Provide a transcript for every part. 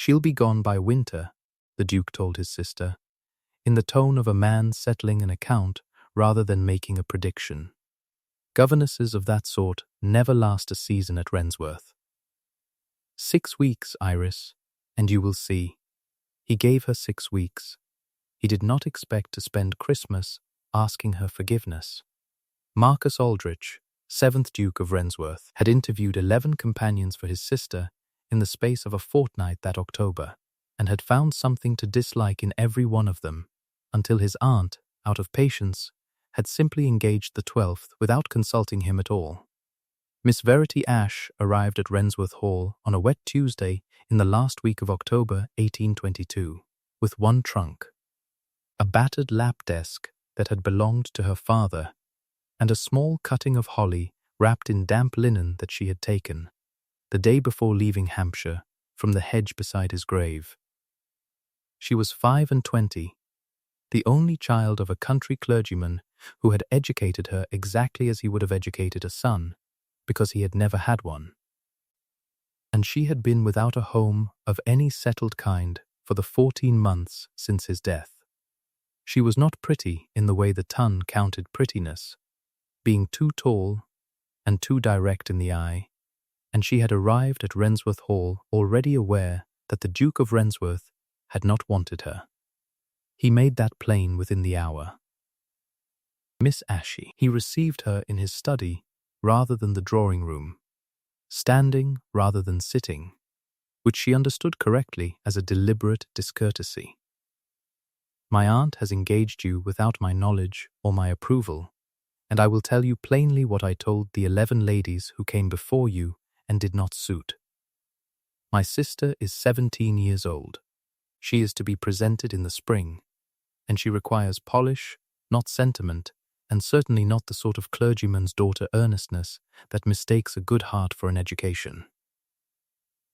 "She'll be gone by winter," the Duke told his sister, in the tone of a man settling an account rather than making a prediction. Governesses of that sort never last a season at Wrensworth. 6 weeks, Iris, and you will see. He gave her 6 weeks. He did not expect to spend Christmas asking her forgiveness. Marcus Aldrich, 7th Duke of Wrensworth, had interviewed 11 companions for his sister in the space of a fortnight that October, and had found something to dislike in every one of them, until his aunt, out of patience, had simply engaged the 12th without consulting him at all. Miss Verity Ashe arrived at Wrensworth Hall on a wet Tuesday in the last week of October 1822, with one trunk, a battered lap desk that had belonged to her father, and a small cutting of holly wrapped in damp linen that she had taken, the day before leaving Hampshire, from the hedge beside his grave. She was 25, the only child of a country clergyman who had educated her exactly as he would have educated a son, because he had never had one. And she had been without a home of any settled kind for the 14 months since his death. She was not pretty in the way the ton counted prettiness, being too tall and too direct in the eye, and she had arrived at Wrensworth Hall already aware that the Duke of Wrensworth had not wanted her. He made that plain within the hour. Miss Ashe, he received her in his study rather than the drawing-room, standing rather than sitting, which she understood correctly as a deliberate discourtesy. "My aunt has engaged you without my knowledge or my approval, and I will tell you plainly what I told the 11 ladies who came before you and did not suit. My sister is 17 years old. She is to be presented in the spring, and she requires polish, not sentiment, and certainly not the sort of clergyman's daughter earnestness that mistakes a good heart for an education.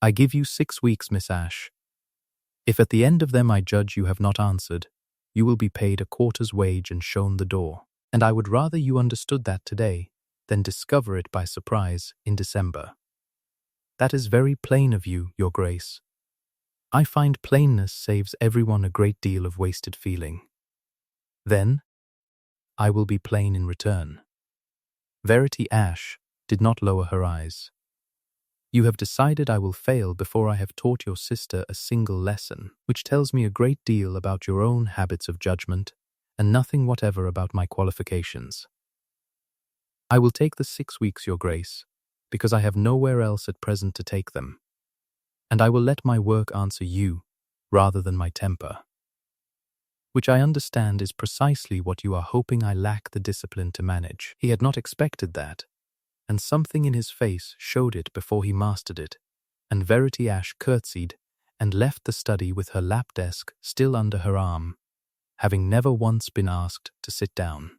I give you 6 weeks, Miss Ashe. If at the end of them I judge you have not answered, you will be paid a quarter's wage and shown the door, and I would rather you understood that today than discover it by surprise in December. That is very plain of you, Your Grace. I find plainness saves everyone a great deal of wasted feeling. Then, I will be plain in return." Verity Ashe did not lower her eyes. "You have decided I will fail before I have taught your sister a single lesson, which tells me a great deal about your own habits of judgment and nothing whatever about my qualifications. I will take the 6 weeks, Your Grace, because I have nowhere else at present to take them, and I will let my work answer you rather than my temper, which I understand is precisely what you are hoping I lack the discipline to manage." He had not expected that, and something in his face showed it before he mastered it, and Verity Ashe curtsied and left the study with her lap desk still under her arm, having never once been asked to sit down.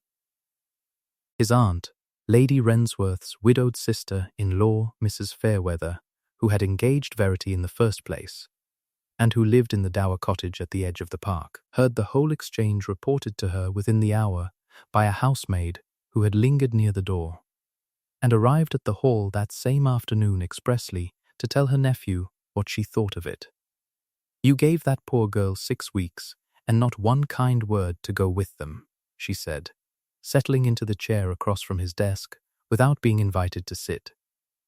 His aunt, Lady Wrensworth's widowed sister-in-law, Mrs. Fairweather, who had engaged Verity in the first place, and who lived in the dower cottage at the edge of the park, heard the whole exchange reported to her within the hour by a housemaid who had lingered near the door, and arrived at the hall that same afternoon expressly to tell her nephew what she thought of it. "You gave that poor girl 6 weeks, and not one kind word to go with them," she said, settling into the chair across from his desk without being invited to sit,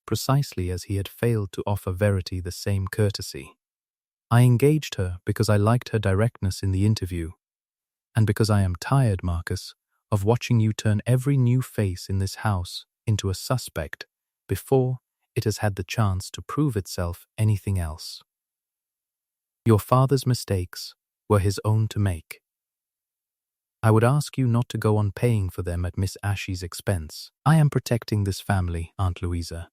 precisely as he had failed to offer Verity the same courtesy. "I engaged her because I liked her directness in the interview, and because I am tired, Marcus, of watching you turn every new face in this house into a suspect before it has had the chance to prove itself anything else. Your father's mistakes were his own to make. I would ask you not to go on paying for them at Miss Ashe's expense. I am protecting this family, Aunt Louisa."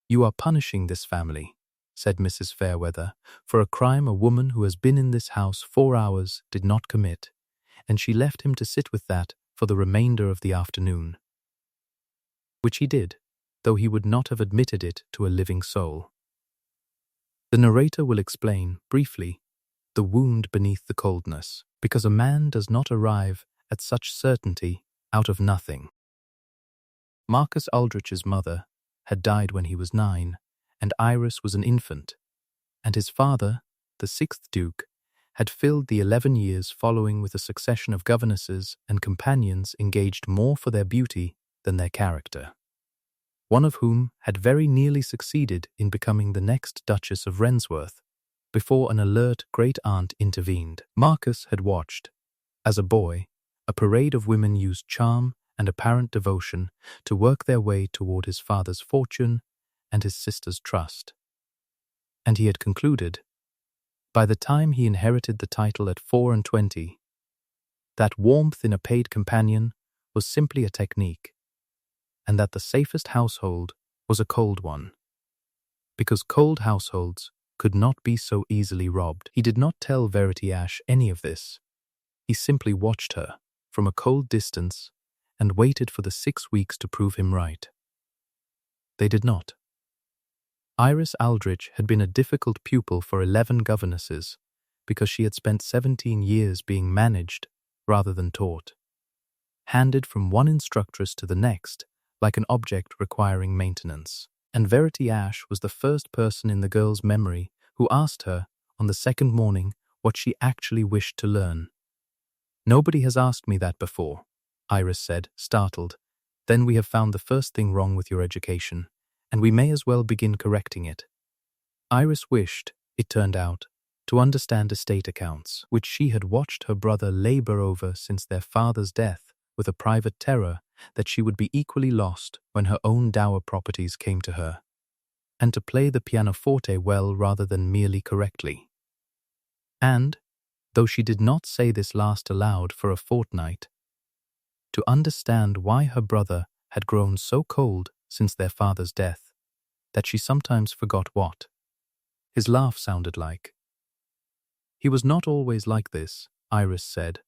"You are punishing this family," said Mrs. Fairweather, "for a crime a woman who has been in this house 4 hours did not commit, and she left him to sit with that for the remainder of the afternoon." Which he did, though he would not have admitted it to a living soul. The narrator will explain, briefly, the wound beneath the coldness, because a man does not arrive at such certainty out of nothing. Marcus Aldrich's mother had died when he was 9, and Iris was an infant, and his father, the sixth Duke, had filled the 11 years following with a succession of governesses and companions engaged more for their beauty than their character, one of whom had very nearly succeeded in becoming the next Duchess of Rensworth, before an alert great-aunt intervened. Marcus had watched, as a boy, a parade of women use charm and apparent devotion to work their way toward his father's fortune and his sister's trust. And he had concluded, by the time he inherited the title at 24, that warmth in a paid companion was simply a technique, and that the safest household was a cold one, because cold households could not be so easily robbed. He did not tell Verity Ash any of this. He simply watched her from a cold distance and waited for the 6 weeks to prove him right. They did not. Iris Aldrich had been a difficult pupil for 11 governesses because she had spent 17 years being managed rather than taught, handed from one instructress to the next like an object requiring maintenance. And Verity Ash was the first person in the girl's memory who asked her on the second morning what she actually wished to learn. "Nobody has asked me that before," Iris said, startled. "Then we have found the first thing wrong with your education, and we may as well begin correcting it." Iris wished, it turned out, to understand estate accounts, which she had watched her brother labor over since their father's death, with a private terror that she would be equally lost when her own dower properties came to her, and to play the pianoforte well rather than merely correctly. And, though she did not say this last aloud for a fortnight, to understand why her brother had grown so cold since their father's death, that she sometimes forgot what his laugh sounded like. He was not always like this, Iris said,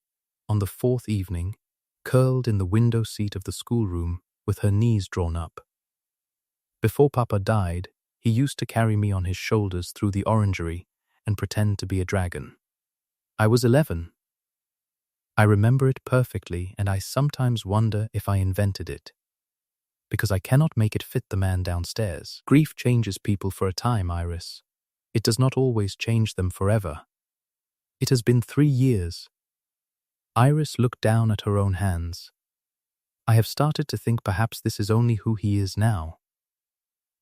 on the fourth evening, curled in the window seat of the schoolroom with her knees drawn up. Before Papa died, he used to carry me on his shoulders through the orangery and pretend to be a dragon. I was 11. I remember it perfectly, and I sometimes wonder if I invented it, because I cannot make it fit the man downstairs. Grief changes people for a time, Iris. It does not always change them forever. It has been 3 years. Iris looked down at her own hands. I have started to think perhaps this is only who he is now.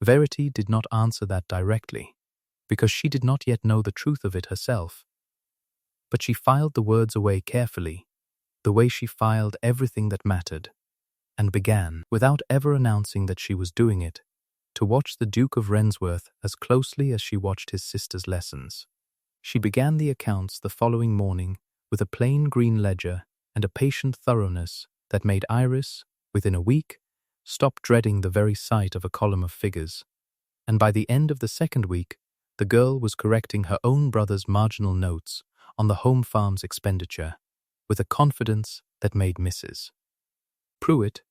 Verity did not answer that directly, because she did not yet know the truth of it herself. But she filed the words away carefully, the way she filed everything that mattered, and began, without ever announcing that she was doing it, to watch the Duke of Rensworth as closely as she watched his sister's lessons. She began the accounts the following morning with a plain green ledger and a patient thoroughness that made Iris, within a week, stop dreading the very sight of a column of figures, and by the end of the second week, the girl was correcting her own brother's marginal notes on the home farm's expenditure, with a confidence that made Mrs. Pruitt,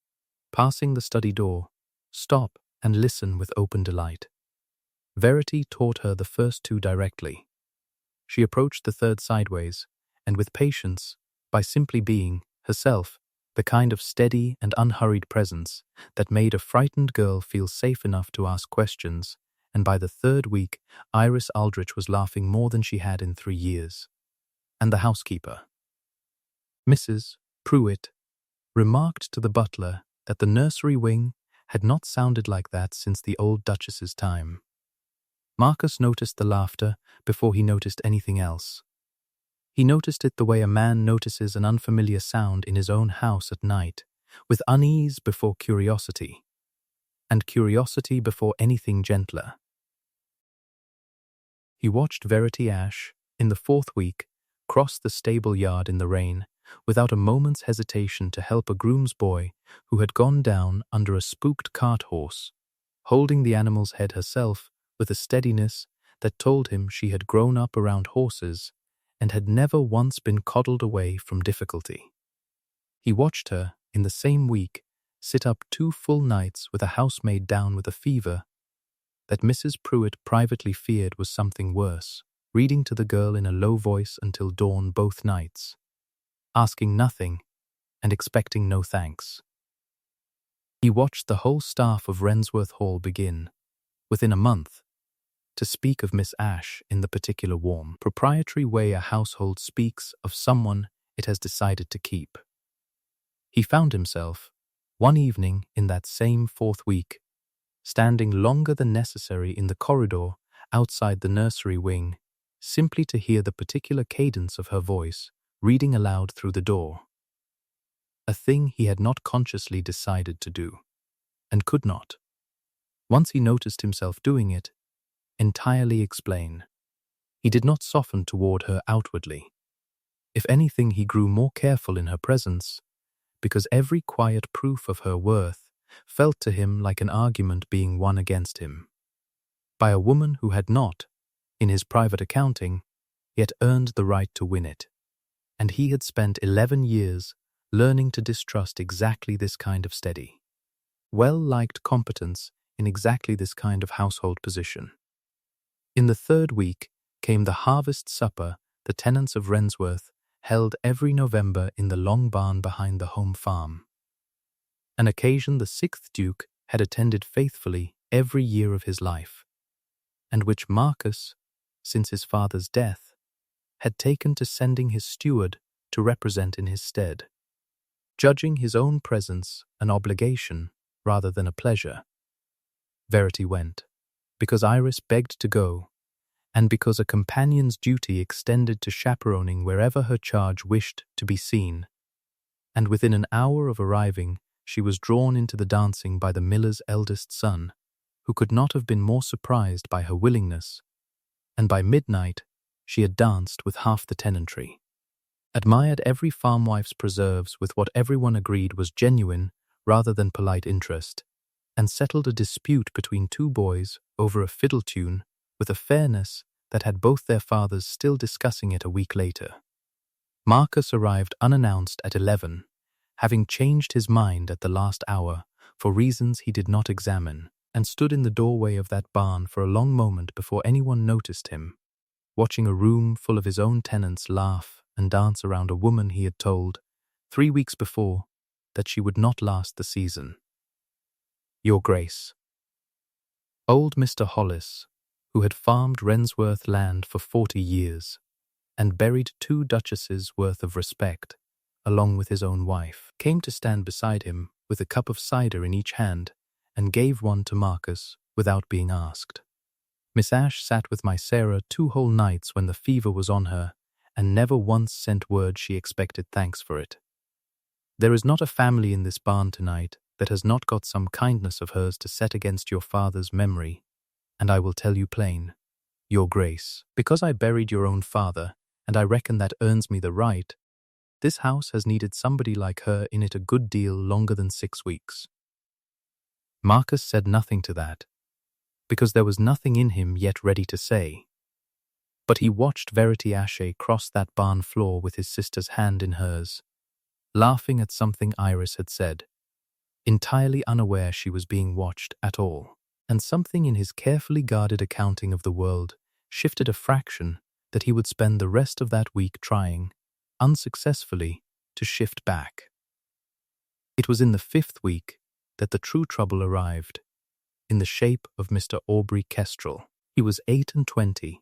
passing the study door, stop and listen with open delight. Verity taught her the first 2 directly. She approached the third sideways, and with patience, by simply being, herself, the kind of steady and unhurried presence that made a frightened girl feel safe enough to ask questions, and by the 3rd week, Iris Aldrich was laughing more than she had in 3 years. And the housekeeper, Mrs. Pruitt, remarked to the butler that the nursery wing had not sounded like that since the old Duchess's time. Marcus noticed the laughter before he noticed anything else. He noticed it the way a man notices an unfamiliar sound in his own house at night, with unease before curiosity, and curiosity before anything gentler. He watched Verity Ash, in the 4th week, cross the stable yard in the rain, without a moment's hesitation to help a groom's boy who had gone down under a spooked cart horse, holding the animal's head herself with a steadiness that told him she had grown up around horses and had never once been coddled away from difficulty. He watched her, in the same week, sit up 2 full nights with a housemaid down with a fever that Mrs. Pruitt privately feared was something worse, reading to the girl in a low voice until dawn both nights, asking nothing and expecting no thanks. He watched the whole staff of Rensworth Hall begin, within a month, to speak of Miss Ashe in the particular warm, proprietary way a household speaks of someone it has decided to keep. He found himself, one evening in that same fourth week, standing longer than necessary in the corridor outside the nursery wing, simply to hear the particular cadence of her voice reading aloud through the door. A thing he had not consciously decided to do, and could not, once he noticed himself doing it, entirely explain. He did not soften toward her outwardly. If anything, he grew more careful in her presence, because every quiet proof of her worth felt to him like an argument being won against him by a woman who had not, in his private accounting, yet earned the right to win it. And he had spent 11 years learning to distrust exactly this kind of steady, well-liked competence in exactly this kind of household position. In the third week came the harvest supper the tenants of Rensworth held every November in the long barn behind the home farm, an occasion the 6th Duke had attended faithfully every year of his life, and which Marcus, since his father's death, had taken to sending his steward to represent in his stead, judging his own presence an obligation rather than a pleasure. Verity went, because Iris begged to go, and because a companion's duty extended to chaperoning wherever her charge wished to be seen, and within an hour of arriving she was drawn into the dancing by the miller's eldest son, who could not have been more surprised by her willingness, and by midnight she had danced with half the tenantry, admired every farmwife's preserves with what everyone agreed was genuine rather than polite interest, and settled a dispute between two boys over a fiddle tune with a fairness that had both their fathers still discussing it a week later. Marcus arrived unannounced at 11, having changed his mind at the last hour for reasons he did not examine, and stood in the doorway of that barn for a long moment before anyone noticed him, watching a room full of his own tenants laugh and dance around a woman he had told, 3 weeks before, that she would not last the season. Your Grace. Old Mr. Hollis, who had farmed Rensworth land for 40 years, and buried 2 duchesses' worth of respect, along with his own wife, came to stand beside him with a cup of cider in each hand, and gave one to Marcus without being asked. Miss Ashe sat with my Sarah 2 whole nights when the fever was on her, and never once sent word she expected thanks for it. There is not a family in this barn tonight that has not got some kindness of hers to set against your father's memory, and I will tell you plain, Your Grace, because I buried your own father, and I reckon that earns me the right, this house has needed somebody like her in it a good deal longer than 6 weeks. Marcus said nothing to that, because there was nothing in him yet ready to say. But he watched Verity Ashe cross that barn floor with his sister's hand in hers, laughing at something Iris had said, entirely unaware she was being watched at all. And something in his carefully guarded accounting of the world shifted a fraction that he would spend the rest of that week trying, unsuccessfully, to shift back. It was in the 5th week that the true trouble arrived, in the shape of Mr. Aubrey Kestrel. He was 28,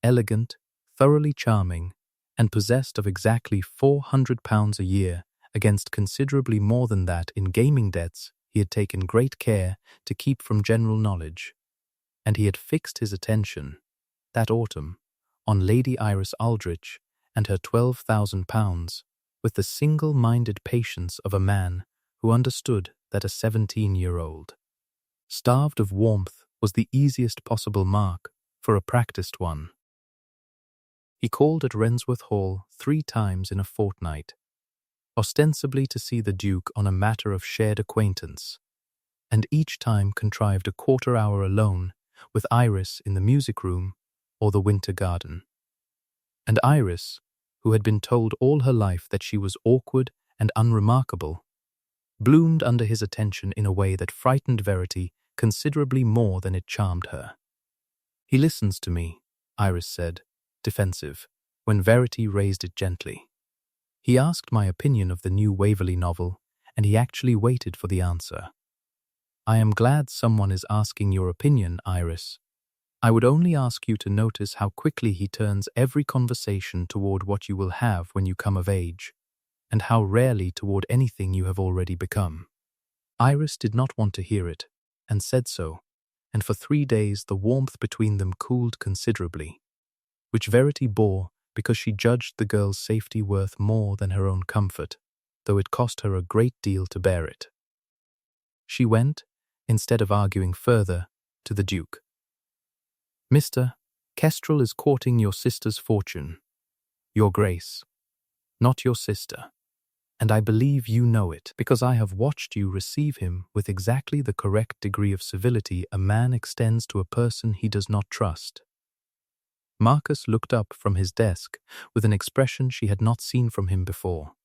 elegant, thoroughly charming, and possessed of exactly £400 a year against considerably more than that in gaming debts he had taken great care to keep from general knowledge, and he had fixed his attention, that autumn, on Lady Iris Aldrich and her £12,000 with the single-minded patience of a man who understood that a 17-year-old, starved of warmth, was the easiest possible mark for a practiced one. He called at Rensworth Hall 3 times in a fortnight, ostensibly to see the Duke on a matter of shared acquaintance, and each time contrived a quarter-hour alone with Iris in the music-room or the winter garden. And Iris, who had been told all her life that she was awkward and unremarkable, bloomed under his attention in a way that frightened Verity considerably more than it charmed her. "He listens to me," Iris said, defensive, when Verity raised it gently. "He asked my opinion of the new Waverley novel, and he actually waited for the answer." "I am glad someone is asking your opinion, Iris," I would only ask you to notice how quickly he turns every conversation toward what you will have when you come of age, and how rarely toward anything you have already become." Iris did not want to hear it, and said so, and for 3 days the warmth between them cooled considerably, which Verity bore because she judged the girl's safety worth more than her own comfort, though it cost her a great deal to bear it. She went, instead of arguing further, to the Duke. "Mr. Kestrel is courting your sister's fortune, your Grace, not your sister, and I believe you know it, because I have watched you receive him with exactly the correct degree of civility a man extends to a person he does not trust." Marcus looked up from his desk with an expression she had not seen from him before,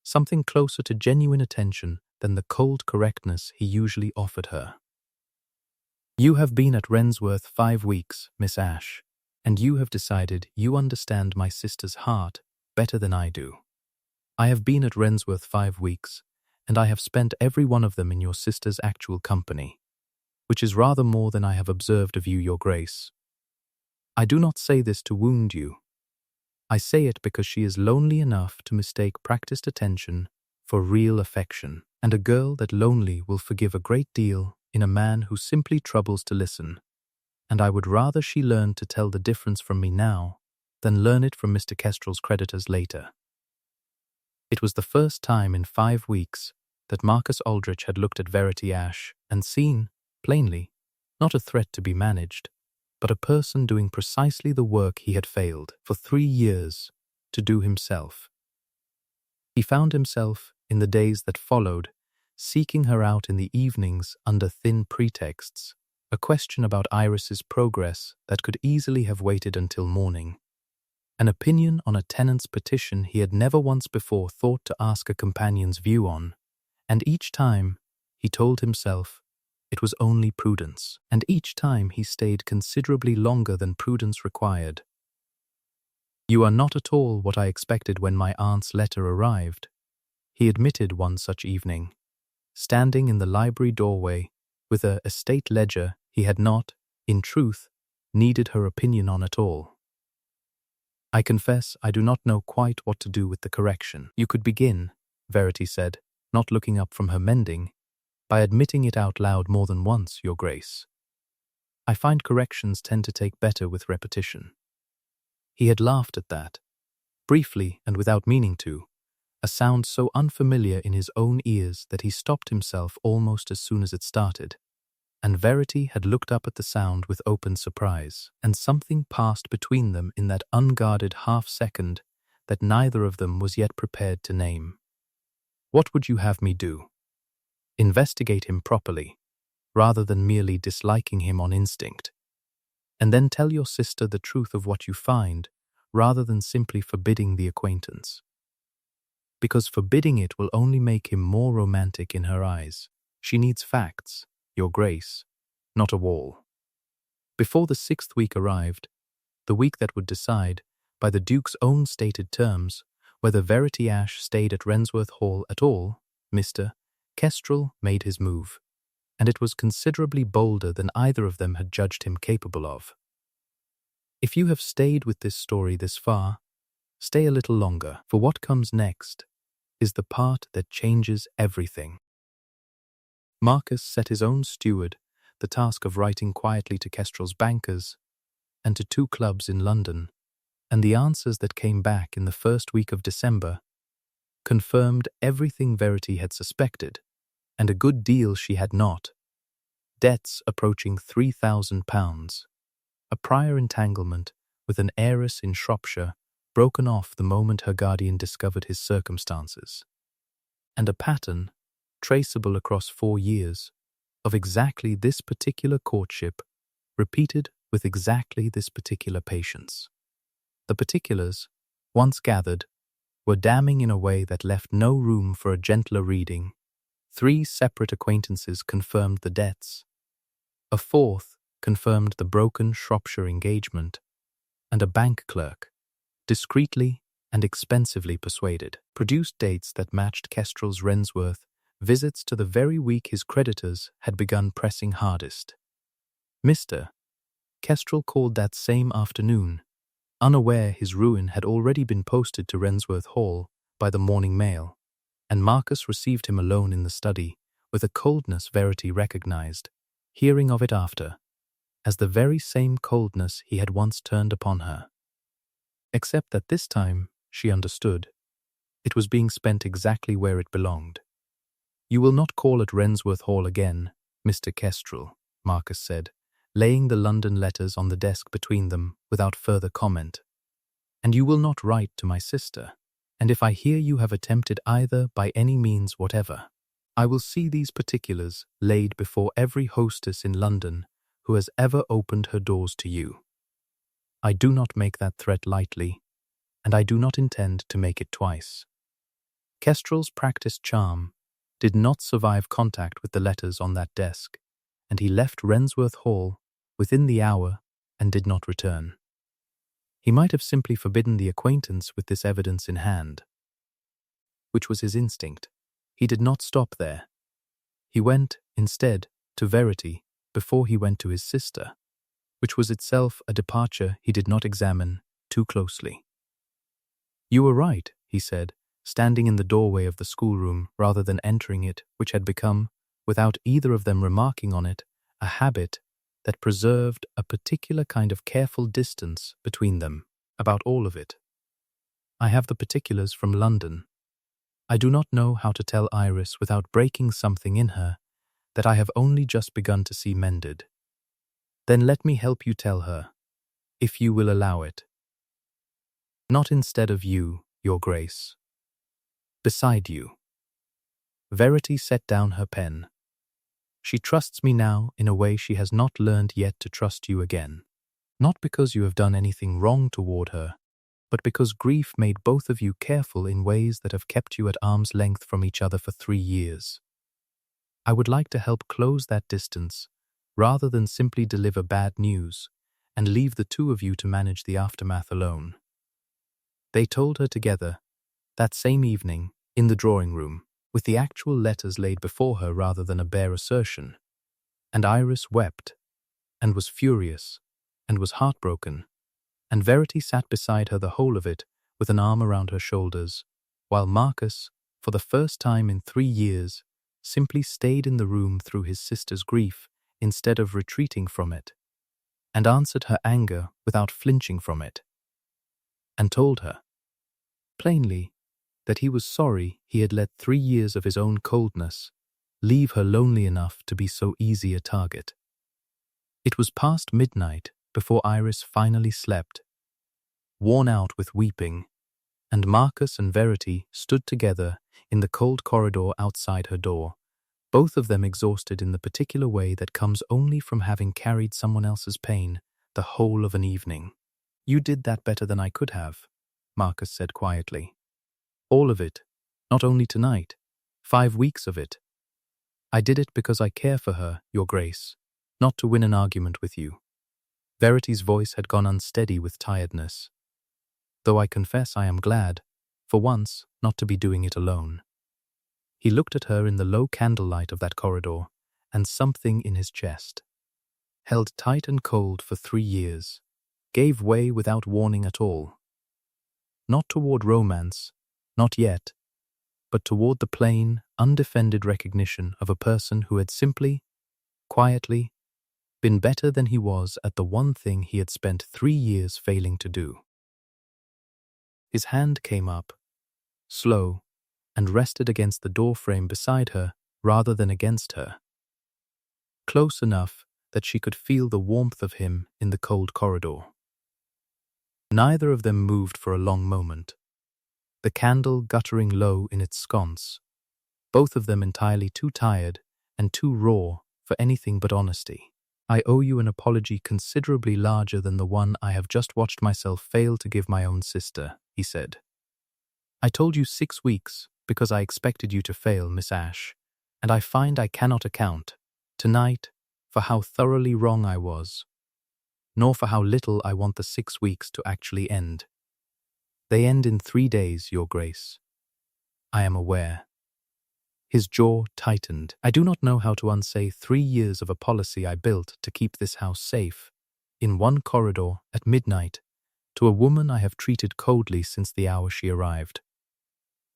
something closer to genuine attention than the cold correctness he usually offered her. "You have been at Rensworth 5 weeks, Miss Ashe, and you have decided you understand my sister's heart better than I do. I have been at Rensworth 5 weeks, and I have spent every one of them in your sister's actual company, which is rather more than I have observed of you, your Grace. I do not say this to wound you. I say it because she is lonely enough to mistake practiced attention for real affection, and a girl that lonely will forgive a great deal in a man who simply troubles to listen, and I would rather she learn to tell the difference from me now than learn it from Mr. Kestrel's creditors later." It was the first time in 5 weeks that Marcus Aldrich had looked at Verity Ashe and seen, plainly, not a threat to be managed, but a person doing precisely the work he had failed, for 3 years, to do himself. He found himself, in the days that followed, seeking her out in the evenings under thin pretexts, a question about Iris's progress that could easily have waited until morning, an opinion on a tenant's petition he had never once before thought to ask a companion's view on, and each time, he told himself, it was only prudence, and each time he stayed considerably longer than prudence required. "You are not at all what I expected when my aunt's letter arrived," he admitted one such evening, standing in the library doorway with a estate ledger he had not, in truth, needed her opinion on at all. "I confess I do not know quite what to do with the correction." "You could begin," Verity said, not looking up from her mending, "by admitting it out loud more than once, your Grace. I find corrections tend to take better with repetition." He had laughed at that, briefly and without meaning to, a sound so unfamiliar in his own ears that he stopped himself almost as soon as it started, and Verity had looked up at the sound with open surprise, and something passed between them in that unguarded half-second that neither of them was yet prepared to name. "What would you have me do? Investigate him properly, rather than merely disliking him on instinct, and then tell your sister the truth of what you find, rather than simply forbidding the acquaintance? Because forbidding it will only make him more romantic in her eyes. She needs facts, your Grace, not a wall." Before the 6th week arrived, the week that would decide, by the Duke's own stated terms, whether Verity Ashe stayed at Rensworth Hall at all, Mr. Kestrel made his move, and it was considerably bolder than either of them had judged him capable of. If you have stayed with this story this far, stay a little longer, for what comes next is the part that changes everything. Marcus set his own steward the task of writing quietly to Kestrel's bankers and to 2 clubs in London, and the answers that came back in the first week of December confirmed everything Verity had suspected, and a good deal she had not. Debts approaching £3,000, a prior entanglement with an heiress in Shropshire broken off the moment her guardian discovered his circumstances, and a pattern, traceable across 4 years, of exactly this particular courtship, repeated with exactly this particular patience. The particulars, once gathered, were damning in a way that left no room for a gentler reading. 3 separate acquaintances confirmed the debts. A 4th confirmed the broken Shropshire engagement, and a bank clerk, discreetly and expensively persuaded, produced dates that matched Kestrel's Rensworth visits to the very week his creditors had begun pressing hardest. Mr. Kestrel called that same afternoon, unaware his ruin had already been posted to Rensworth Hall by the morning mail, and Marcus received him alone in the study with a coldness Verity recognized, hearing of it after, as the very same coldness he had once turned upon her. Except that this time, she understood, it was being spent exactly where it belonged. "You will not call at Rensworth Hall again, Mr. Kestrel," Marcus said, laying the London letters on the desk between them without further comment. "And you will not write to my sister. And if I hear you have attempted either by any means whatever, I will see these particulars laid before every hostess in London who has ever opened her doors to you. I do not make that threat lightly, and I do not intend to make it twice." Kestrel's practiced charm did not survive contact with the letters on that desk, and he left Rensworth Hall within the hour and did not return. He might have simply forbidden the acquaintance with this evidence in hand, which was his instinct. He did not stop there. He went, instead, to Verity before he went to his sister, which was itself a departure he did not examine too closely. "You were right," he said, standing in the doorway of the schoolroom rather than entering it, which had become, without either of them remarking on it, a habit that preserved a particular kind of careful distance between them about all of it. "I have the particulars from London. I do not know how to tell Iris without breaking something in her that I have only just begun to see mended. Then let me help you tell her, if you will allow it. Not instead of you, Your Grace. Beside you." Verity set down her pen. "She trusts me now in a way she has not learned yet to trust you again. Not because you have done anything wrong toward her, but because grief made both of you careful in ways that have kept you at arm's length from each other for 3 years. I would like to help close that distance rather than simply deliver bad news and leave the two of you to manage the aftermath alone." They told her together, that same evening, in the drawing room, with the actual letters laid before her rather than a bare assertion. And Iris wept, and was furious, and was heartbroken, and Verity sat beside her the whole of it with an arm around her shoulders, while Marcus, for the first time in 3 years, simply stayed in the room through his sister's grief instead of retreating from it, and answered her anger without flinching from it, and told her, plainly, that he was sorry he had let 3 years of his own coldness leave her lonely enough to be so easy a target. It was past midnight before Iris finally slept, worn out with weeping, and Marcus and Verity stood together in the cold corridor outside her door, both of them exhausted in the particular way that comes only from having carried someone else's pain the whole of an evening. "You did that better than I could have," Marcus said quietly. "All of it, not only tonight, 5 weeks of it. I did it because I care for her, Your Grace, not to win an argument with you." Verity's voice had gone unsteady with tiredness, though I confess I am glad, for once, not to be doing it alone. He looked at her in the low candlelight of that corridor, and something in his chest, held tight and cold for 3 years, gave way without warning at all. Not toward romance, not yet, but toward the plain, undefended recognition of a person who had simply, quietly, been better than he was at the one thing he had spent 3 years failing to do. His hand came up, slow, and rested against the doorframe beside her rather than against her, close enough that she could feel the warmth of him in the cold corridor. Neither of them moved for a long moment, the candle guttering low in its sconce, both of them entirely too tired and too raw for anything but honesty. "I owe you an apology considerably larger than the one I have just watched myself fail to give my own sister," he said. "I told you 6 weeks because I expected you to fail, Miss Ashe, and I find I cannot account, tonight, for how thoroughly wrong I was, nor for how little I want the 6 weeks to actually end. They end in 3 days, Your Grace. I am aware." His jaw tightened. "I do not know how to unsay 3 years of a policy I built to keep this house safe, in one corridor at midnight to a woman I have treated coldly since the hour she arrived.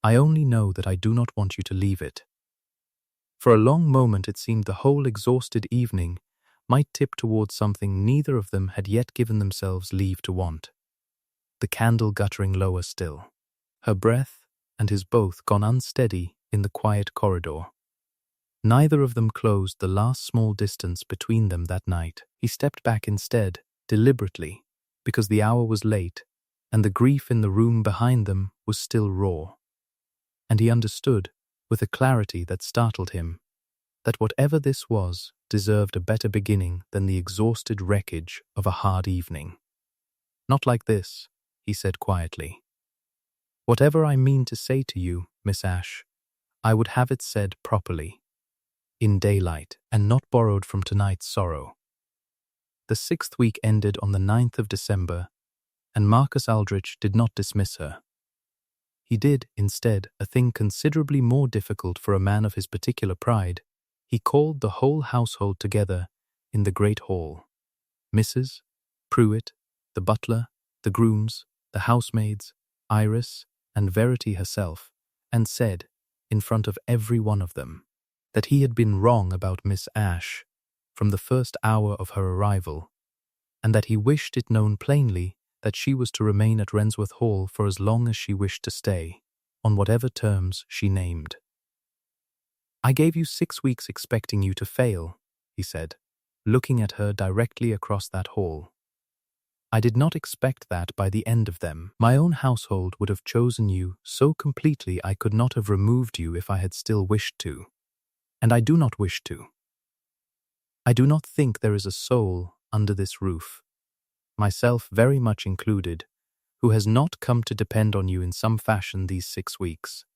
I only know that I do not want you to leave it. For a long moment it seemed the whole exhausted evening might tip towards something neither of them had yet given themselves leave to want. The candle guttering lower still. Her breath and his both gone unsteady in the quiet corridor. Neither of them closed the last small distance between them that night. He stepped back instead, deliberately, because the hour was late and the grief in the room behind them was still raw. And he understood, with a clarity that startled him, that whatever this was deserved a better beginning than the exhausted wreckage of a hard evening. "Not like this," he said quietly. "Whatever I mean to say to you, Miss Ashe, I would have it said properly, in daylight, and not borrowed from tonight's sorrow." The 6th week ended on the 9th of December, and Marcus Aldrich did not dismiss her. He did, instead, a thing considerably more difficult for a man of his particular pride. He called the whole household together in the great hall. Mrs. Pruitt, the butler, the grooms, the housemaids, Iris, and Verity herself, and said, in front of every one of them, that he had been wrong about Miss Ashe from the first hour of her arrival, and that he wished it known plainly that she was to remain at Rensworth Hall for as long as she wished to stay, on whatever terms she named. "I gave you 6 weeks expecting you to fail," he said, looking at her directly across that hall. "I did not expect that by the end of them. My own household would have chosen you so completely I could not have removed you if I had still wished to. And I do not wish to. I do not think there is a soul under this roof, myself very much included, who has not come to depend on you in some fashion these 6 weeks,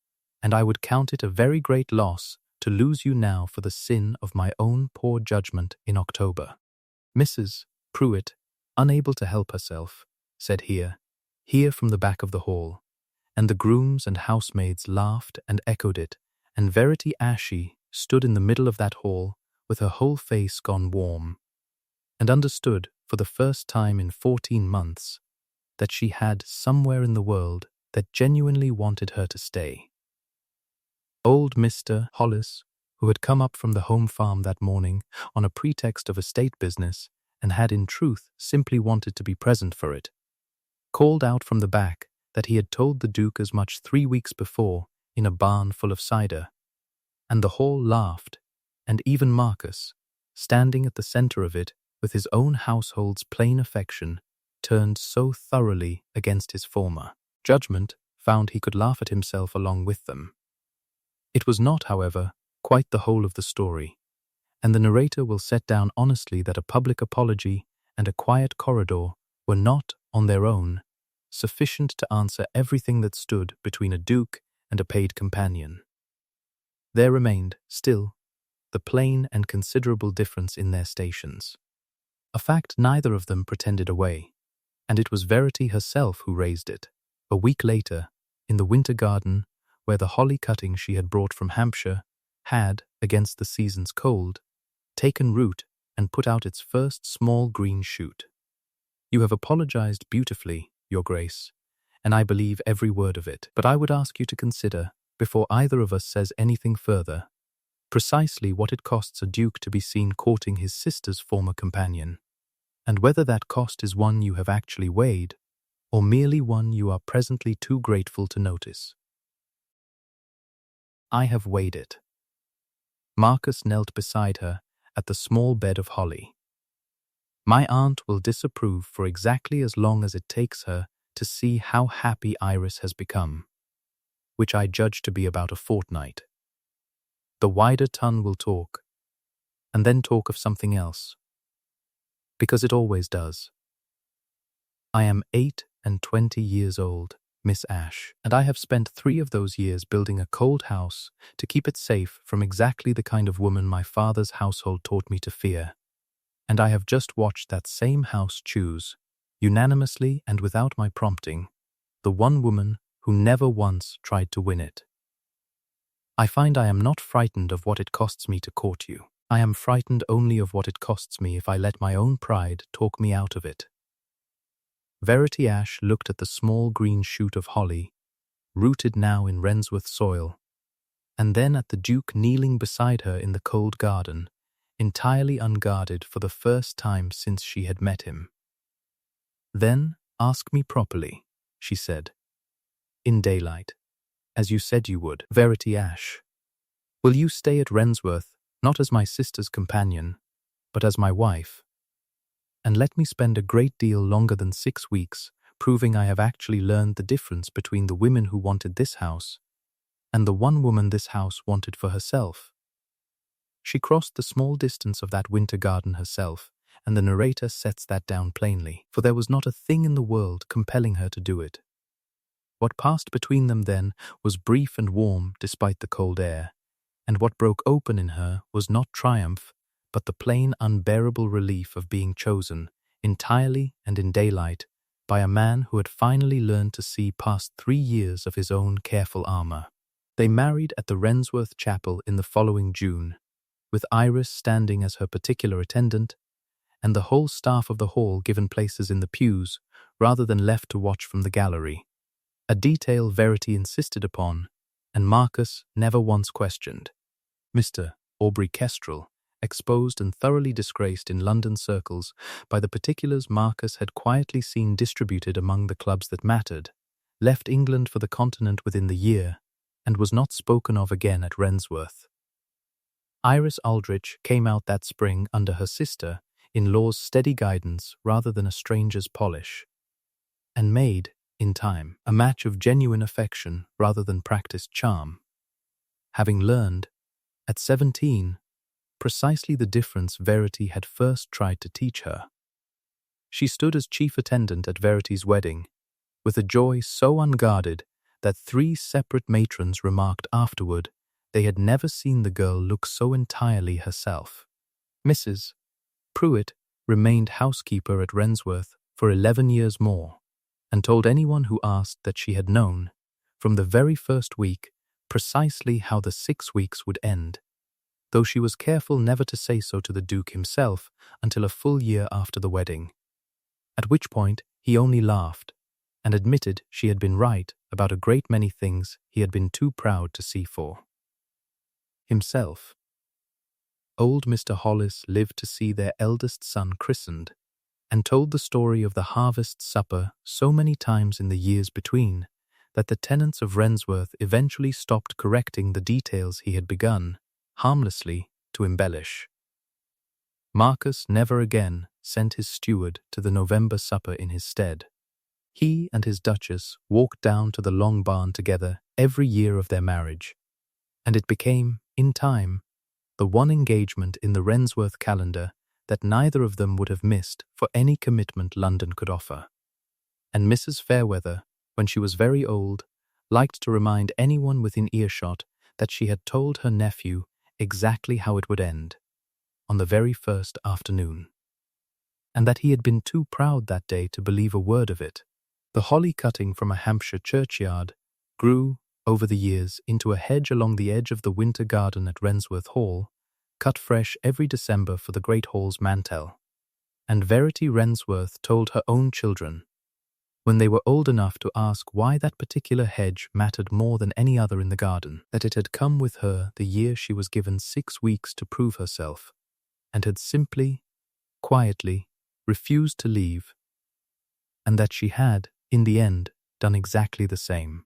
and I would count it a very great loss to lose you now for the sin of my own poor judgment in October." Mrs. Pruitt, unable to help herself, said here from the back of the hall, and the grooms and housemaids laughed and echoed it, and Verity Ashe stood in the middle of that hall with her whole face gone warm, and understood for the first time in 14 months that she had somewhere in the world that genuinely wanted her to stay. Old Mr. Hollis, who had come up from the home farm that morning on a pretext of estate business and had in truth simply wanted to be present for it, called out from the back that he had told the Duke as much 3 weeks before in a barn full of cider, and the hall laughed, and even Marcus, standing at the center of it with his own household's plain affection, turned so thoroughly against his former judgment, found he could laugh at himself along with them. It was not, however, quite the whole of the story, and the narrator will set down honestly that a public apology and a quiet corridor were not, on their own, sufficient to answer everything that stood between a duke and a paid companion. There remained, still, the plain and considerable difference in their stations. A fact neither of them pretended away, and it was Verity herself who raised it, a week later, in the winter garden where the holly cutting she had brought from Hampshire had, against the season's cold, taken root and put out its first small green shoot. "You have apologized beautifully, Your Grace, and I believe every word of it, but I would ask you to consider, before either of us says anything further, precisely what it costs a duke to be seen courting his sister's former companion, and whether that cost is one you have actually weighed, or merely one you are presently too grateful to notice." "I have weighed it." Marcus knelt beside her at the small bed of holly. "My aunt will disapprove for exactly as long as it takes her to see how happy Iris has become, which I judge to be about a fortnight. The wider tongue will talk, and then talk of something else, because it always does. I am 28 years old, Miss Ashe, and I have spent 3 of those years building a cold house to keep it safe from exactly the kind of woman my father's household taught me to fear. And I have just watched that same house choose, unanimously and without my prompting, the one woman who never once tried to win it. I find I am not frightened of what it costs me to court you. I am frightened only of what it costs me if I let my own pride talk me out of it." Verity Ash looked at the small green shoot of holly, rooted now in Rensworth soil, and then at the Duke kneeling beside her in the cold garden, entirely unguarded for the first time since she had met him. "Then ask me properly," she said, "in daylight, as you said you would. Verity Ash, will you stay at Rensworth, not as my sister's companion, but as my wife, and let me spend a great deal longer than 6 weeks, proving I have actually learned the difference between the women who wanted this house and the one woman this house wanted for herself?" She crossed the small distance of that winter garden herself, and the narrator sets that down plainly, for there was not a thing in the world compelling her to do it. What passed between them then was brief and warm despite the cold air, and what broke open in her was not triumph, but the plain unbearable relief of being chosen, entirely and in daylight, by a man who had finally learned to see past 3 years of his own careful armor. They married at the Rensworth Chapel in the following June, with Iris standing as her particular attendant, and the whole staff of the hall given places in the pews rather than left to watch from the gallery, a detail Verity insisted upon, and Marcus never once questioned. Mr. Aubrey Kestrel, exposed and thoroughly disgraced in London circles by the particulars Marcus had quietly seen distributed among the clubs that mattered, left England for the continent within the year, and was not spoken of again at Rensworth. Iris Aldrich came out that spring under her sister-in-law's steady guidance rather than a stranger's polish, and made, in time, a match of genuine affection rather than practiced charm, having learned, at 17, precisely the difference Verity had first tried to teach her. She stood as chief attendant at Verity's wedding, with a joy so unguarded that 3 separate matrons remarked afterward they had never seen the girl look so entirely herself. Mrs. Pruitt remained housekeeper at Rensworth for 11 years more, and told anyone who asked that she had known, from the very first week, precisely how the 6 weeks would end, though she was careful never to say so to the Duke himself until a full year after the wedding, at which point he only laughed and admitted she had been right about a great many things he had been too proud to see for himself. Old Mr. Hollis lived to see their eldest son christened, and told the story of the harvest supper so many times in the years between that the tenants of Rensworth eventually stopped correcting the details he had begun, harmlessly, to embellish. Marcus never again sent his steward to the November supper in his stead. He and his Duchess walked down to the Long Barn together every year of their marriage, and it became, in time, the one engagement in the Rensworth calendar that neither of them would have missed for any commitment London could offer. And Mrs. Fairweather, when she was very old, liked to remind anyone within earshot that she had told her nephew exactly how it would end, on the very first afternoon, and that he had been too proud that day to believe a word of it. The holly cutting from a Hampshire churchyard grew, over the years, into a hedge along the edge of the winter garden at Rensworth Hall, cut fresh every December for the great hall's mantel. And Verity Rensworth told her own children, when they were old enough to ask why that particular hedge mattered more than any other in the garden, that it had come with her the year she was given 6 weeks to prove herself, and had simply, quietly, refused to leave, and that she had, in the end, done exactly the same.